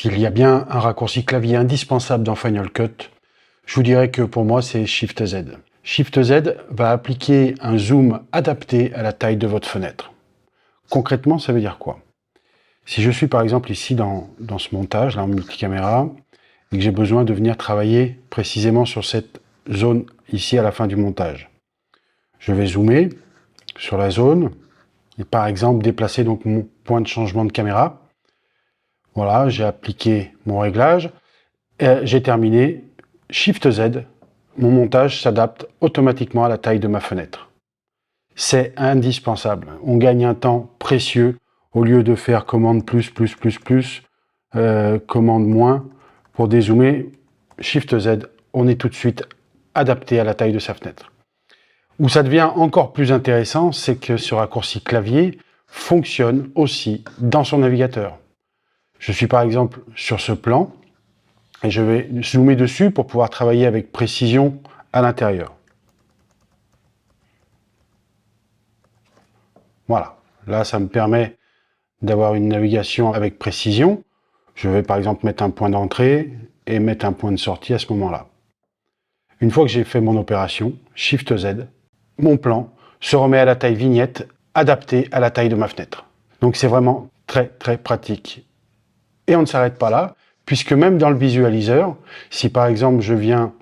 S'il y a bien un raccourci clavier indispensable dans Final Cut, je vous dirais que pour moi c'est Shift Z. Shift Z va appliquer un zoom adapté à la taille de votre fenêtre. Concrètement, ça veut dire quoi? Si je suis par exemple ici dans ce montage, là en multicaméra, et que j'ai besoin de venir travailler précisément sur cette zone ici à la fin du montage, je vais zoomer sur la zone et par exemple déplacer donc mon point de changement de caméra. Voilà, j'ai appliqué mon réglage, j'ai terminé. Shift Z, mon montage s'adapte automatiquement à la taille de ma fenêtre. C'est indispensable. On gagne un temps précieux au lieu de faire commande plus, commande moins pour dézoomer. Shift Z, on est tout de suite adapté à la taille de sa fenêtre. Où ça devient encore plus intéressant, c'est que ce raccourci clavier fonctionne aussi dans son navigateur. Je suis par exemple sur ce plan et je vais zoomer dessus pour pouvoir travailler avec précision à l'intérieur. Voilà, là ça me permet d'avoir une navigation avec précision. Je vais par exemple mettre un point d'entrée et mettre un point de sortie à ce moment-là. Une fois que j'ai fait mon opération, Shift Z, mon plan se remet à la taille vignette adaptée à la taille de ma fenêtre. Donc c'est vraiment très pratique. Et on ne s'arrête pas là, puisque même dans le visualiseur, si par exemple je viens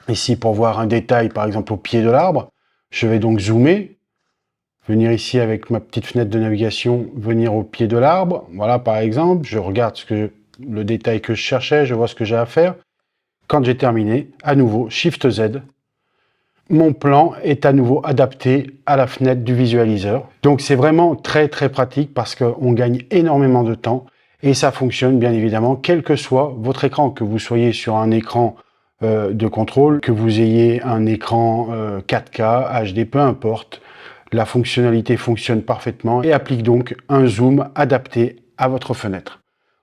ici pour voir un détail, par exemple au pied de l'arbre, je vais donc zoomer, venir ici avec ma petite fenêtre de navigation, venir au pied de l'arbre, voilà par exemple, je regarde le détail que je cherchais, je vois ce que j'ai à faire. Quand j'ai terminé, à nouveau, Shift Z, mon plan est à nouveau adapté à la fenêtre du visualiseur. Donc c'est vraiment très pratique parce qu'on gagne énormément de temps. Et ça fonctionne bien évidemment, quel que soit votre écran, que vous soyez sur un écran de contrôle, que vous ayez un écran 4K, HD, peu importe. La fonctionnalité fonctionne parfaitement et applique donc un zoom adapté à votre fenêtre.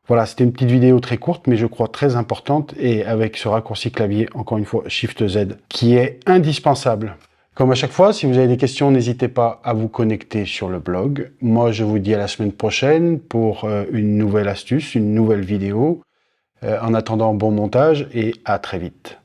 Voilà, c'était une petite vidéo très courte, mais je crois très importante, et avec ce raccourci clavier, encore une fois, Shift Z, qui est indispensable. Comme à chaque fois, si vous avez des questions, n'hésitez pas à vous connecter sur le blog. Moi, je vous dis à la semaine prochaine pour une nouvelle astuce, une nouvelle vidéo. En attendant, bon montage et à très vite.